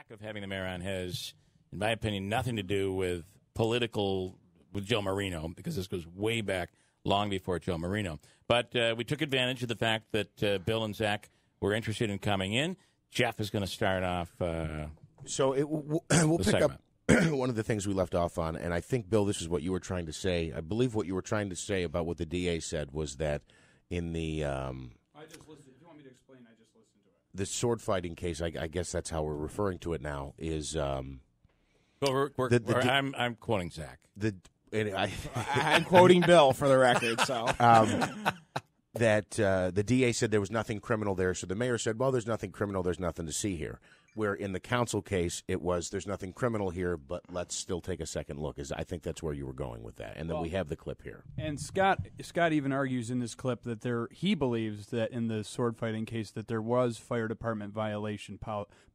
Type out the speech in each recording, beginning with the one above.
lack of having the mayor on has, in my opinion, nothing to do with Joe Marino, because this goes way back, long before Joe Marino. But we took advantage of the fact that Bill and Zach were interested in coming in. Jeff is going to start off. We'll pick up one of the things we left off on, and I think, Bill, this is what you were trying to say. I believe what you were trying to say about what the DA said was that in the I just listened. If you want me to explain, I just listened to it. The sword fighting case, I guess that's how we're referring to it now, is I'm quoting Zach. I'm quoting Bill for the record. So that the DA said there was nothing criminal there, so the mayor said, well, there's nothing criminal, there's nothing to see here. Where in the council case, it was, there's nothing criminal here, but let's still take a second look. I think that's where you were going with that. And then we have the clip here. And Scott even argues in this clip that he believes that in the sword fighting case that there was fire department violation,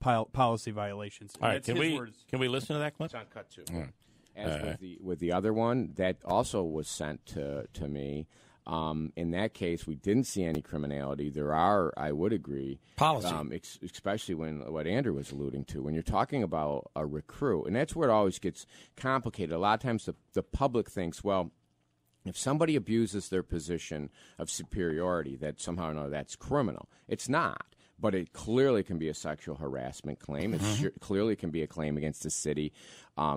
policy violations. All right, can we listen to that clip? It's on cut two. Right. As with the other one, that also was sent to me. In that case, we didn't see any criminality. There are, I would agree, policy, especially what Andrew was alluding to. When you're talking about a recruit, and that's where it always gets complicated. A lot of times the public thinks, well, if somebody abuses their position of superiority, that somehow or another that's criminal. It's not. But it clearly can be a sexual harassment claim. It clearly can be a claim against the city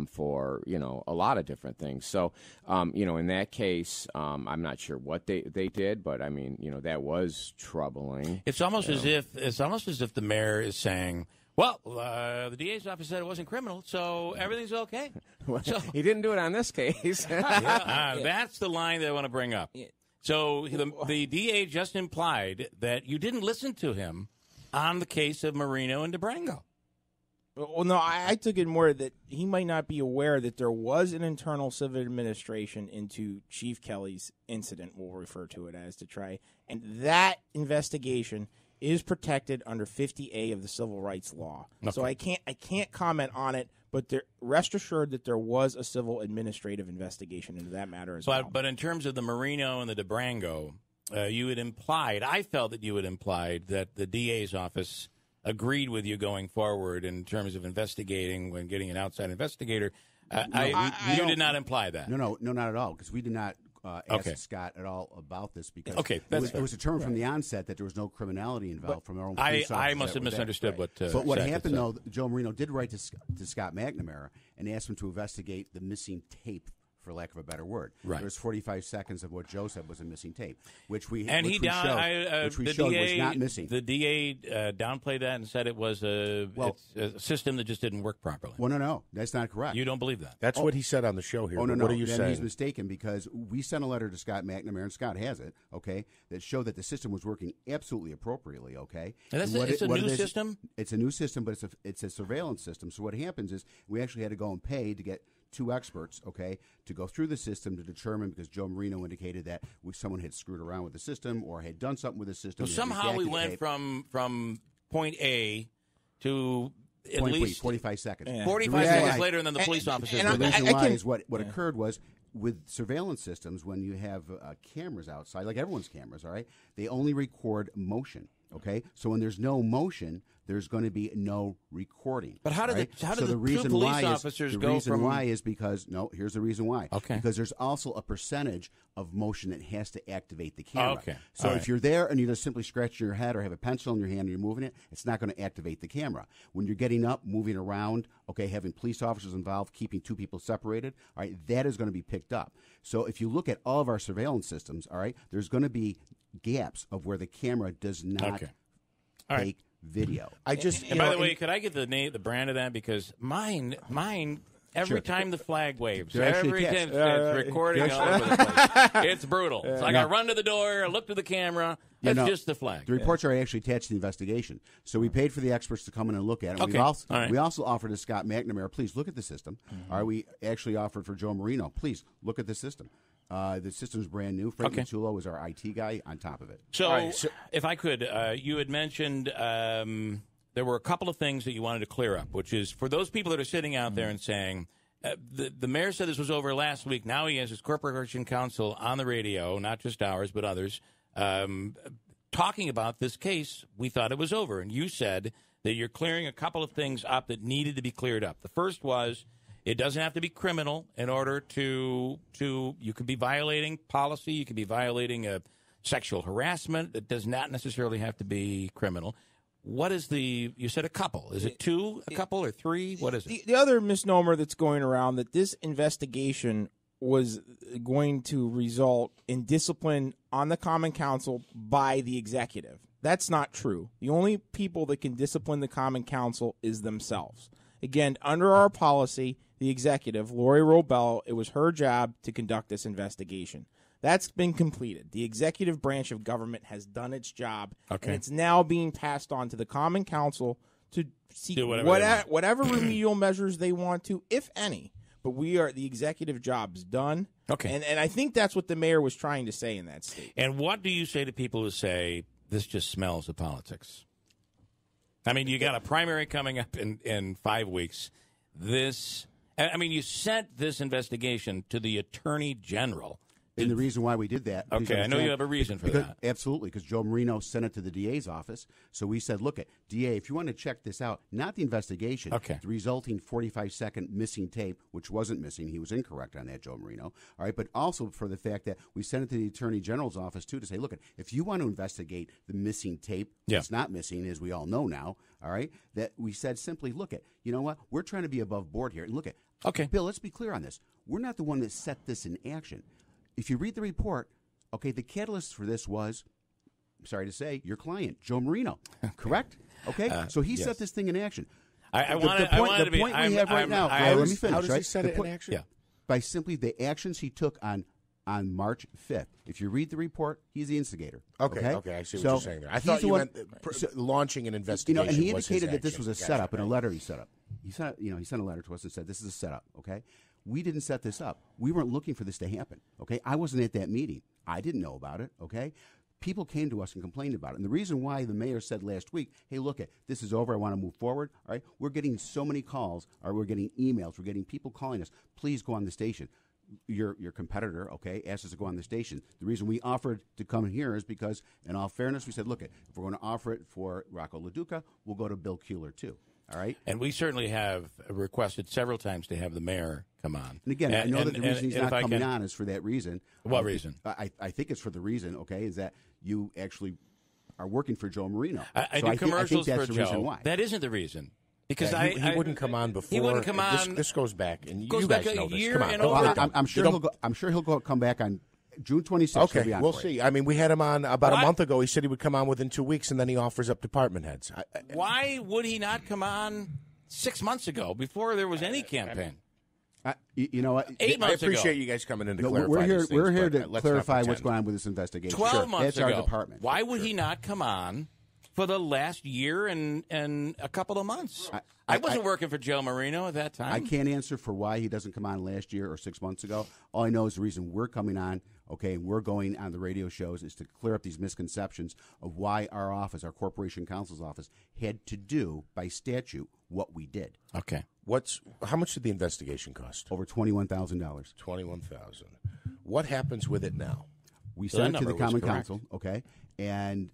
for, a lot of different things. So, in that case, I'm not sure what they did, but I mean, that was troubling. It's almost as if the mayor is saying, well, the DA's office said it wasn't criminal, so everything's okay. Well, so, he didn't do it on this case. That's the line that I want to bring up. So the DA just implied that you didn't listen to him on the case of Marino and DeBrango. Well, no, I took it more that he might not be aware that there was an internal civil administration into Chief Kelly's incident, we'll refer to it as, to try. And that investigation is protected under 50A of the Civil Rights Law. Okay. So I can't comment on it, but rest assured that there was a civil administrative investigation into that matter as well. But in terms of the Marino and the DeBrango, I felt that you had implied that the DA's office agreed with you going forward in terms of investigating when getting an outside investigator. You did not imply that. No, not at all, because we did not ask Scott at all about this, because it was determined from the onset that there was no criminality involved from our own police officers. I must have misunderstood what But what happened, though, Joe Marino did write to Scott McNamara and asked him to investigate the missing tape, for lack of a better word. Right. There was 45 seconds of what Joe said was a missing tape, which we showed was not missing. The DA downplayed that and said it was a system that just didn't work properly. Well, no, that's not correct. You don't believe that? That's what he said on the show here. Oh, no, what are you saying? He's mistaken, because we sent a letter to Scott McNamara, and Scott has it, that showed that the system was working absolutely appropriately, And it's a new system? It's a new system, but it's a surveillance system. So what happens is we actually had to go and pay to get two experts, to go through the system to determine, because Joe Marino indicated that someone had screwed around with the system or had done something with the system. So somehow we went from point A to at least 45 seconds. Yeah. 45 seconds later, and then the police officers. The reason why is what occurred was, with surveillance systems, when you have cameras outside, like everyone's cameras, all right, they only record motion. So when there's no motion, there's going to be no recording. But how did right? the two police officers go from... The reason why is because, here's the reason why. Okay. Because there's also a percentage of motion that has to activate the camera. Okay. So if you're there and you just simply scratch your head or have a pencil in your hand and you're moving it, it's not going to activate the camera. When you're getting up, moving around, having police officers involved, keeping two people separated, all right, that is going to be picked up. So if you look at all of our surveillance systems, all right, there's going to be gaps of where the camera does not take video. And by the way, could I get the brand of that? Because mine every time the flag waves, every time it's recording all over the place. It's brutal. It's like I run to the door, I look to the camera. It's just the flag. The reports are actually attached to the investigation. So we paid for the experts to come in and look at it. Okay. We also offered to Scott McNamara, please look at the system. All right, we actually offered for Joe Marino, please look at the system. The system's brand new. Frank Matulo is our IT guy on top of it. So if I could, you had mentioned there were a couple of things that you wanted to clear up, which is for those people that are sitting out there and saying, the mayor said this was over last week. Now he has his Corporation Counsel on the radio, not just ours, but others, talking about this case. We thought it was over. And you said that you're clearing a couple of things up that needed to be cleared up. The first was it doesn't have to be criminal in order to you could be violating policy, you could be violating a sexual harassment. It does not necessarily have to be criminal. What is you said a couple. Is it two, a couple, or three? What is it? The other misnomer that's going around that this investigation was going to result in discipline on the Common Council by the executive. That's not true. The only people that can discipline the Common Council is themselves. Again, under our policy, the executive, Lori Robel, it was her job to conduct this investigation. That's been completed. The executive branch of government has done its job, and it's now being passed on to the Common Council to seek whatever remedial measures they want to, if any. But the executive job's done. Okay. And I think that's what the mayor was trying to say in that statement. And what do you say to people who say this just smells of politics? I mean, you got a primary coming up in 5 weeks. You sent this investigation to the Attorney General. And the reason why we did that. Okay, I know you have a reason for that. Absolutely, because Joe Marino sent it to the DA's office. So we said, look, DA, if you want to check this out, not the investigation, the resulting 45-second missing tape, which wasn't missing. He was incorrect on that, Joe Marino. All right, but also for the fact that we sent it to the Attorney General's office, too, to say, look, if you want to investigate the missing tape, it's not missing, as we all know now, all right, that we said simply, look, you know what, we're trying to be above board here. And look, Bill, let's be clear on this. We're not the one that set this in action. If you read the report, the catalyst for this was, I'm sorry to say, your client, Joe Marino, correct? So he set this thing in action. The point we have right now, let me finish. How does he set it in action? Yeah. By simply the actions he took on March 5th. If you read the report, he's the instigator. Okay, I see what you're saying there. I thought you meant launching an investigation. And he indicated that this was a setup in a letter he set up. He sent a letter to us and said, this is a setup, We didn't set this up. We weren't looking for this to happen, I wasn't at that meeting. I didn't know about it, People came to us and complained about it. And the reason why the mayor said last week, hey, look, this is over, I want to move forward, all right? We're getting so many calls, or we're getting emails, we're getting people calling us, please go on the station. Your competitor, asked us to go on the station. The reason we offered to come here is because, in all fairness, we said, look, if we're going to offer it for Rocco LaDuca, we'll go to Bill Keeler, too. All right. And we certainly have requested several times to have the mayor come on. And again, I know that the reason he's not coming on is for that reason. What reason? I think it's for the reason, is that you actually are working for Joe Marino. I do commercials I think that's for the reason Joe. Why. That isn't the reason. Because he wouldn't come on before. He wouldn't come on. This goes back, and goes you back guys a know this. year Come on, and don't over. put it down. I'm sure he'll come back on June 26th. Okay, we'll see. I mean, we had him on about a month ago. He said he would come on within 2 weeks, and then he offers up department heads. Why would he not come on 6 months ago before there was any campaign? You know what? 8 months ago. I appreciate you guys coming in to clarify We're here. these things, we're here to let's clarify not what's pretend. going on with this investigation. 12 months That's ago. our department. Why would he not come on for the last year and a couple of months? I wasn't working for Joe Marino at that time. I can't answer for why he doesn't come on last year or 6 months ago. All I know is the reason we're coming on, and we're going on the radio shows is to clear up these misconceptions of why our office, our Corporation Counsel's office, had to do by statute what we did. Okay. How much did the investigation cost? Over $21,000. $21,000. What happens with it now? We sent it to the Common Council, and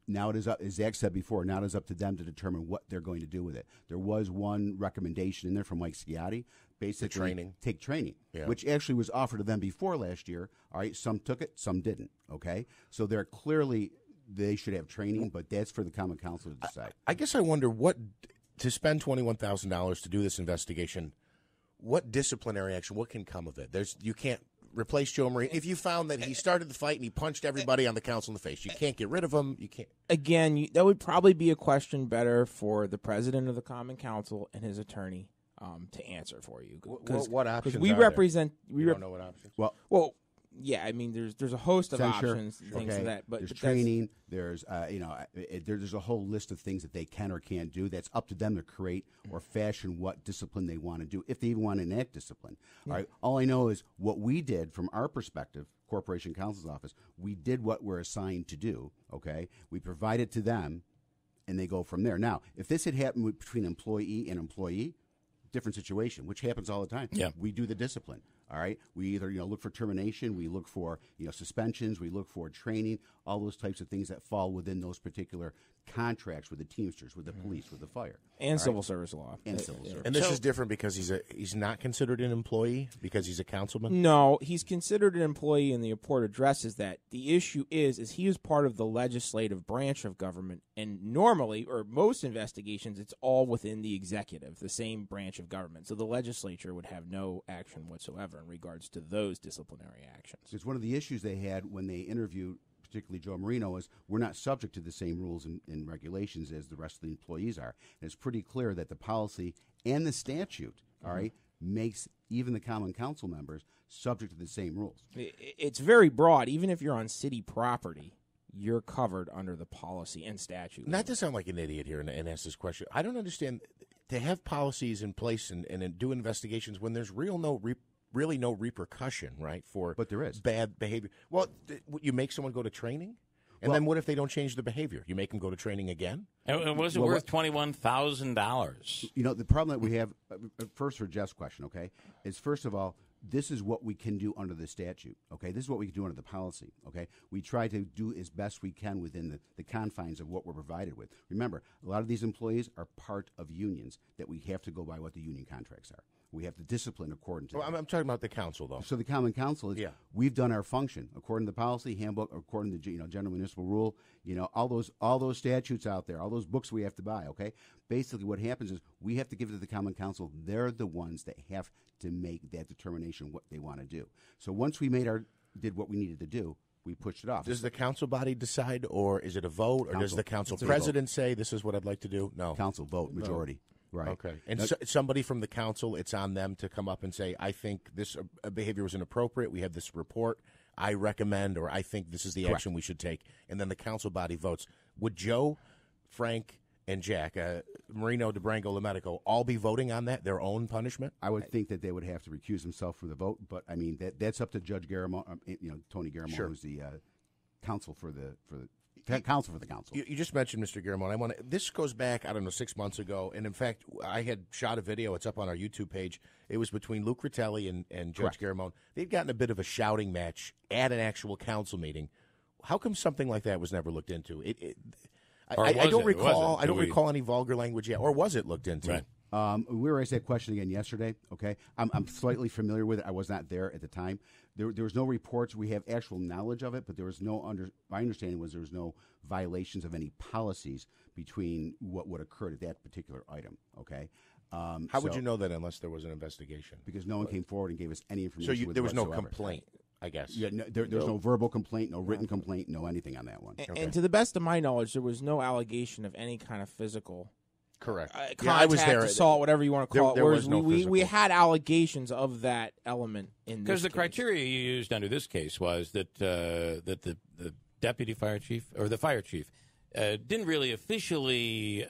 now it is up, as Zach said before, now it is up to them to determine what they're going to do with it. There was one recommendation in there from Mike Sciatti, basically take training, which actually was offered to them before last year. All right, some took it, some didn't, So they're clearly, they should have training, but that's for the Common Council to decide. I guess I wonder to spend $21,000 to do this investigation, what disciplinary action, what can come of it? You can't replace Joe Marino. If you found that he started the fight and he punched everybody on the council in the face, you can't get rid of him. You can't. Again, that would probably be a question better for the president of the Common Council and his attorney to answer for you. What options? We are represent. We don't know what options. Well, yeah. I mean, there's a host of Censure, options, things like that. But there's training. There's there's a whole list of things that they can or can't do. That's up to them to create or fashion what discipline they want to do, if they even want to enact discipline. All right. All I know is what we did from our perspective, Corporation Counsel's office. We did what we're assigned to do. We provide it to them, and they go from there. Now, if this had happened between employee and employee, different situation, which happens all the time. Yeah. We do the discipline. All right. We either look for termination, we look for suspensions, we look for training, all those types of things that fall within those particular contracts with the Teamsters, with the police, with the fire. And civil service law. And civil service. And this is different because he's not considered an employee because he's a councilman? No, he's considered an employee, and the report addresses that. The issue is he is part of the legislative branch of government, and normally, or most investigations, it's all within the executive, the same branch of government. So the legislature would have no action whatsoever in regards to those disciplinary actions. Because one of the issues they had when they interviewed particularly Joe Marino, is we're not subject to the same rules and regulations as the rest of the employees are. And it's pretty clear that the policy and the statute, all right, makes even the common council members subject to the same rules. It's very broad. Even if you're on city property, you're covered under the policy and statute. Not to sound like an idiot here and ask this question, I don't understand. They have policies in place and do investigations when there's really no repercussion, right, for but there is bad behavior. Well, you make someone go to training, and then what if they don't change the behavior? You make them go to training again? And was it worth $21,000? You know, the problem that we have, first for Jeff's question, okay, is first of all, this is what we can do under the statute, okay? This is what we can do under the policy, okay? We try to do as best we can within the confines of what we're provided with. Remember, a lot of these employees are part of unions that we have to go by what the union contracts are. We have to discipline according to I'm talking about the council, though. So the common council is, we've done our function according to the policy handbook, according to the general municipal rule. You know, all those statutes out there, all those books we have to buy. Okay, basically what happens is we have to give it to the common council. They're the ones that have to make that determination what they want to do. So once we did what we needed to do, we pushed it off. Does the council body decide, or is it a vote, or does the council president say this is what I'd like to do? No, council vote majority. Right. Okay. And somebody from the council, it's on them to come up and say, I think this behavior was inappropriate. We have this report. I recommend, or I think this is the action we should take. And then the council body votes. Would Joe, Frank, and Jack, Marino, DeBrango, LeMedico, all be voting on that, their own punishment? I would think that they would have to recuse themselves from the vote. But, I mean, that's up to Judge Garamone, Tony Garamone, who's the counsel for the counsel for the council. You just mentioned Mr. Garamone. This goes back, 6 months ago, and in fact, I had shot a video. It's up on our YouTube page. It was between Luke Ritelli and Judge Garamone. They'd gotten a bit of a shouting match at an actual council meeting. How come something like that was never looked into? I don't recall any vulgar language yet, or was it looked into? Right. We were asked that question again yesterday. Okay, I'm slightly familiar with it. I was not there at the time. There was no reports. We have actual knowledge of it, but there was my understanding was there was no violations of any policies between what would occur at that particular item. Okay. How would you know that unless there was an investigation? Because no one came forward and gave us any information. So there was no complaint, I guess. Yeah, there's no verbal complaint, no written complaint, no anything on that one. And to the best of my knowledge, there was no allegation of any kind of physical. Correct. Contact, I was there. Assault, whatever you want to call it. Whereas we had allegations of that element in this because the case. criteria you used under this case was that the deputy fire chief or the fire chief didn't really officially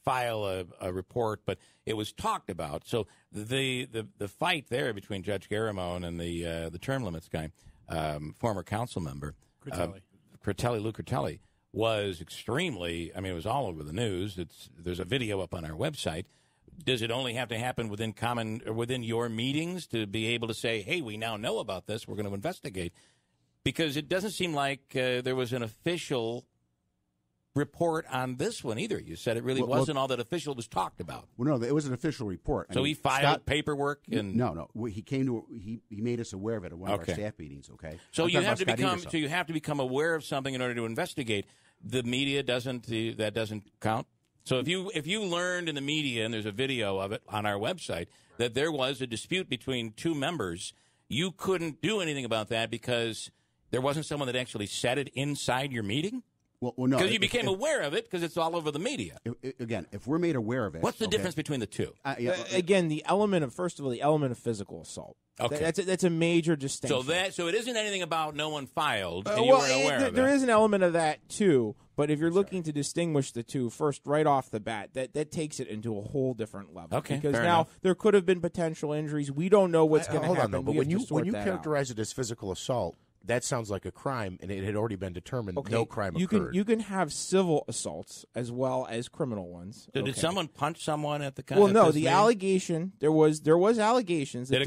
file a report, but it was talked about. So the fight there between Judge Garamone and the term limits guy, former council member Luke Ritelli, was extremely, it was all over the news. There's a video up on our website. Does it only have to happen within your meetings to be able to say, hey, we now know about this, we're going to investigate? Because it doesn't seem like there was an official report on this one either. You said it really wasn't all that official was talked about. Well, no, it was an official report. So he filed paperwork and no. He came to he made us aware of it at one of our staff meetings. Okay. So you have to become aware of something in order to investigate. The media doesn't count. So if you learned in the media, and there's a video of it on our website, that there was a dispute between two members, you couldn't do anything about that because there wasn't someone that actually said it inside your meeting? Well, no. Because you became aware of it because it's all over the media. If we're made aware of it. What's the difference between the two? Again, the element of physical assault. Okay. That's a major distinction. So it isn't anything about no one filed and you weren't aware of it. There is an element of that, too. But if you're looking to distinguish the two, first, right off the bat, that takes it into a whole different level. Okay, because now enough. There could have been potential injuries. We don't know what's going to happen. Hold on, though. But when you characterize it as physical assault, that sounds like a crime, and it had already been determined no crime occurred. You can have civil assaults as well as criminal ones. So did someone punch someone at the Well, no. The allegation there was allegations that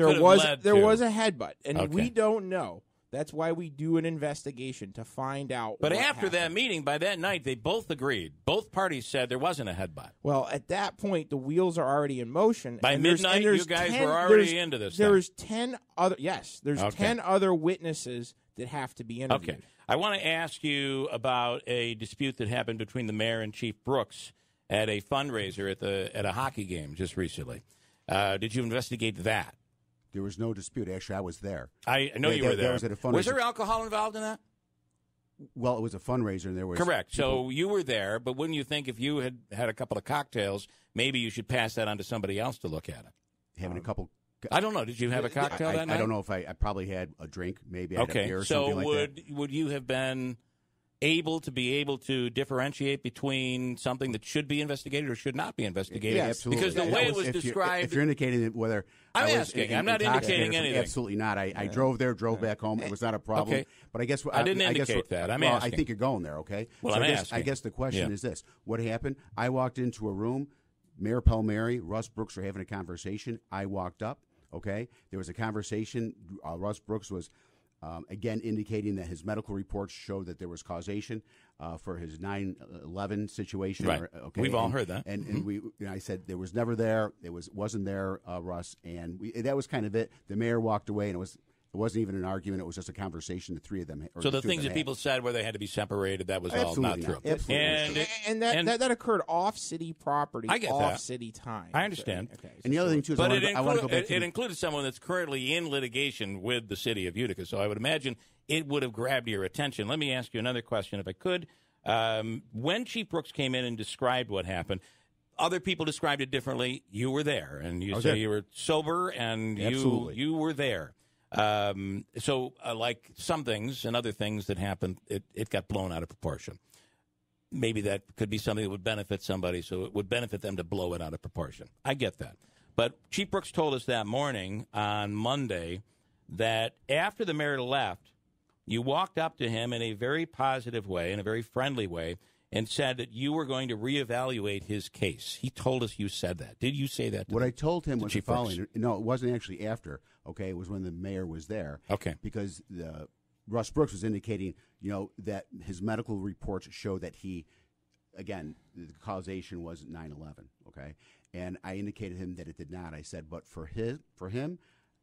there was a headbutt, and we don't know. That's why we do an investigation to find out. But what after that happened. meeting, by that night, they both agreed. Both parties said there wasn't a headbutt. Well, at that point, the wheels are already in motion. By and there's- midnight, and there's you guys 10 were already there's- into this There's 10 other. Yes, there's Okay. 10 other witnesses that have to be interviewed. Okay. I want to ask you about a dispute that happened between the mayor and Chief Brooks at a fundraiser at a hockey game just recently. Did you investigate that? There was no dispute. Actually, I was there. I know you were there. That was at a fundraiser. Was there alcohol involved in that? Well, it was a fundraiser, and there was Correct. people- So you were there, but wouldn't you think if you had had a couple of cocktails, maybe you should pass that on to somebody else to look at it? having a couple. I don't know. Did you have a cocktail that night? I don't know if I probably had a drink. Maybe I had a beer or so something like that. would you have been able to differentiate between something that should be investigated or should not be investigated? Yeah, absolutely. Because the That way it was if described, if you're indicating that whether I'm I was asking. I'm not intoxicated indicating or something, anything. Absolutely not. I drove there, drove back home. It was not a problem. Okay. But I guess I didn't I guess, indicate that. I'm well, asking. I think you're going there. Okay. Well, so I'm I guess, asking. I guess the question Yeah. is this: what happened? I walked into a room. Mayor Palmieri, Russ Brooks were having a conversation. I walked up. Okay. There was a conversation. Russ Brooks was. Again, indicating that his medical reports showed that there was causation for his 9/11 situation. Right. Okay, We've all heard that. And I said there was never there. It wasn't there, Russ. And that was kind of it. The mayor walked away, and it wasn't even an argument. It was just a conversation. The three of them. so the things that people said where they had to be separated, that was all not Absolutely true. not. Absolutely. And that occurred off city property, I get off that. city time. I understand. Okay. And the other thing too is But I want to go back to it included someone that's currently in litigation with the city of Utica. So I would imagine it would have grabbed your attention. Let me ask you another question, if I could. When Chief Brooks came in and described what happened, other people described it differently. You were there, and you say you were sober, and Absolutely. you were there. So like some things and other things that happened, it got blown out of proportion. Maybe that could be something that would benefit somebody, so it would benefit them to blow it out of proportion. I get that. But Chief Brooks told us that morning on Monday that after the mayor left, you walked up to him in a very positive way, in a very friendly way, and said that you were going to reevaluate his case. He told us you said that. Did you say that to What him? I told him was the Chief Brooks? following. No, it wasn't actually after. Okay, it was when the mayor was there. Okay. Because Russ Brooks was indicating, that his medical reports show that he, again, the causation was 9/11. Okay, and I indicated to him that it did not. I said, but for him,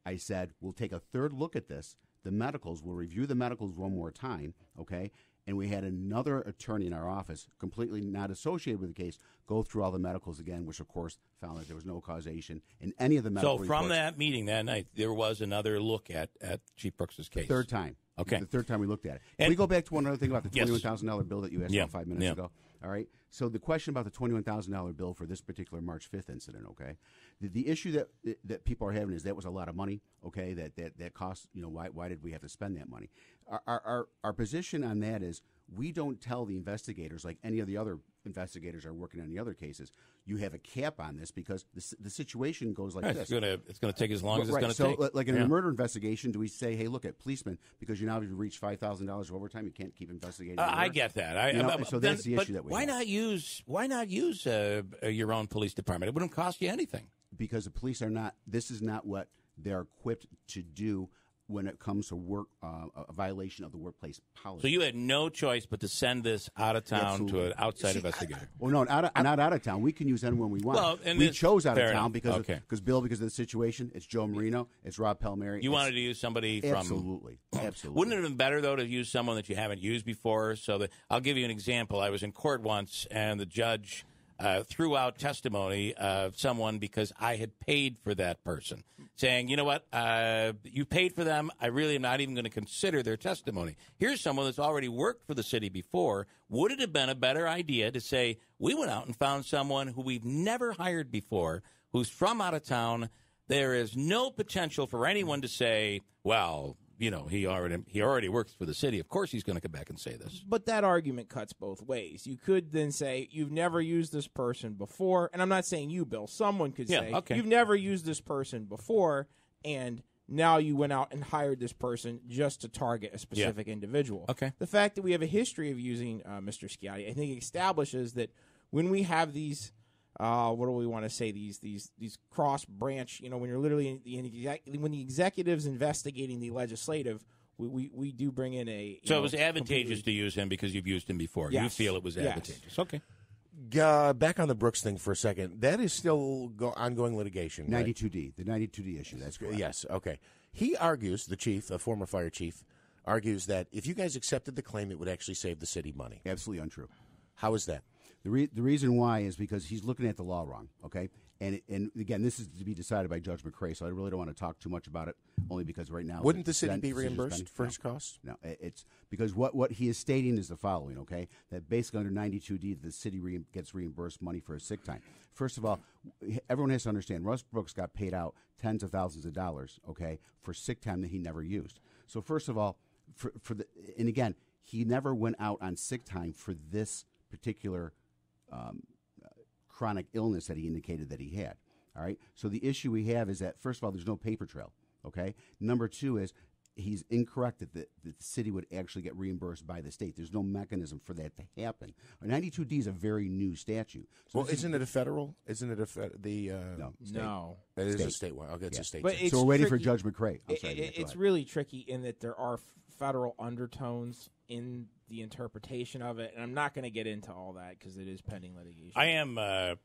I said we'll take a third look at this. The medicals, we'll review the medicals one more time. Okay. And we had another attorney in our office, completely not associated with the case, go through all the medicals again, which, of course, found that there was no causation in any of the medical So reports. from that meeting that night, there was another look at Chief Brooks' case. Third time. Okay. The third time we looked at it. And- Can we go back to one other thing about the Yes. $21,000 bill that you asked Yeah. about 5 minutes Yeah. ago? All right. So the question about the $21,000 bill for this particular March 5th incident, okay? The issue that people are having is that was a lot of money, okay? That cost, why did we have to spend that money? Our position on that is we don't tell the investigators, like any of the other investigators are working on the other cases, you have a cap on this because the situation goes like Right, this. it's going to take as long as it's Right. going to So, take. like in Yeah. a murder investigation, do we say, hey, look at policemen, because you now have reached $5,000 of overtime, you can't keep investigating? I murder? get that. So that's the issue that we why have. not use your own police department? It wouldn't cost you anything. Because the police are not. This is not what they're equipped to do when it comes to work a violation of the workplace policy. So you had no choice but to send this out of town Absolutely. to an outside investigator. Well, no, not out of town. We can use anyone we want. Well, and we this- chose out of fair town enough. because Okay. because of the situation. It's Joe Marino. It's Rob Palmieri. You it's, wanted to use somebody from. absolutely. Wouldn't it have been better, though, to use someone that you haven't used before? So that I'll give you an example. I was in court once, and the judge threw out testimony of someone because I had paid for that person, saying, you know what, you paid for them. I really am not even going to consider their testimony. Here's someone that's already worked for the city before. Would it have been a better idea to say, we went out and found someone who we've never hired before, who's from out of town? There is no potential for anyone to say, well, he already works for the city. Of course he's going to come back and say this. But that argument cuts both ways. You could then say, you've never used this person before. And I'm not saying you, Bill. Someone could say, okay. you've never used this person before, and now you went out and hired this person just to target a specific individual. Okay. The fact that we have a history of using Mr. Sciatti, I think, establishes that when we have these what do we want to say? These cross branch. When you're literally when the executive's investigating the legislative, we do bring in a. So it was advantageous to use him because you've used him before. Yes. You feel it was Yes. advantageous. Okay. Back on the Brooks thing for a second. That is still ongoing litigation. Right? 92D, the 92D issue. That's correct. Yes. Okay. He argues, the chief, a former fire chief, argues that if you guys accepted the claim, it would actually save the city money. Absolutely untrue. How is that? The reason why is because he's looking at the law wrong, okay? And again, this is to be decided by Judge McCrae, so I really don't want to talk too much about it, only because right now... Wouldn't the city be reimbursed for his costs? No, it's because what he is stating is the following, okay? That basically under 92D, the city gets reimbursed money for his sick time. First of all, everyone has to understand, Russ Brooks got paid out tens of thousands of dollars, okay, for sick time that he never used. So first of all, and again, he never went out on sick time for this particular chronic illness that he indicated that he had. All right. So the issue we have is that, first of all, there's no paper trail. Okay. Number two is he's incorrect that the city would actually get reimbursed by the state. There's no mechanism for that to happen. 92D is a very new statute. So Well, isn't it a federal? Isn't it no, state. No. It is a State. statewide. Okay, it's a state. But thing. it's So we're waiting for tricky. Judge McCrae. I'm sorry. Go It's ahead. really tricky in that there are federal undertones in the interpretation of it, and I'm not going to get into all that because it is pending litigation. I am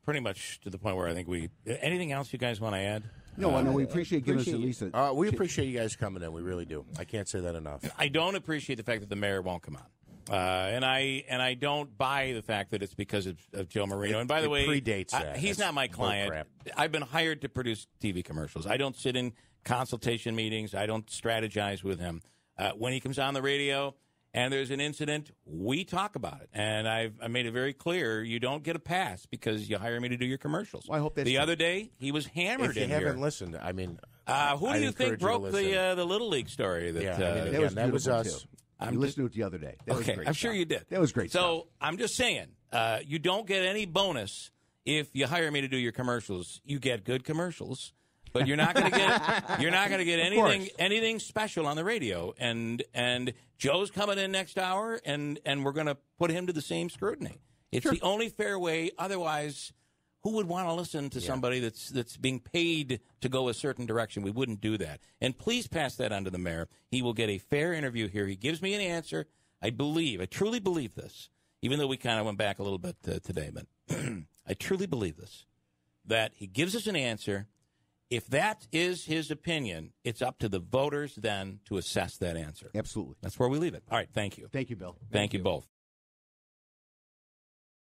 pretty much to the point where I think we. Anything else you guys want to add? No, we appreciate giving us at least a... We appreciate you guys coming in. We really do. I can't say that enough. I don't appreciate the fact that the mayor won't come on. And I don't buy the fact that it's because of Joe Marino. And by the way, predates that. He's That's not my client. bullcrap. I've been hired to produce TV commercials. I don't sit in consultation meetings. I don't strategize with him. When he comes on the radio and there's an incident, we talk about it. And I made it very clear, you don't get a pass because you hire me to do your commercials. Well, I hope that's the true. other day, he was hammered If you in haven't here. listened, I mean, Who do I'd you think encourage you to broke listen. the Little League story? That, Yeah, I mean, That again, was that was beautiful, us. too. I listened to it the other day. That was Okay, great I'm sure stuff. you did. That was great stuff. So I'm just saying, you don't get any bonus if you hire me to do your commercials. You get good commercials, but you're not going to get anything special on the radio. And Joe's coming in next hour, and we're going to put him to the same scrutiny. It's the only fair way. Otherwise, who would want to listen to somebody that's being paid to go a certain direction? We wouldn't do that. And please pass that on to the mayor. He will get a fair interview here. He gives me an answer. I truly believe this, even though we kind of went back a little bit today. But I truly believe this, that he gives us an answer. If that is his opinion, it's up to the voters then to assess that answer. Absolutely. That's where we leave it. All right. Thank you. Thank you, Bill. Thank you both.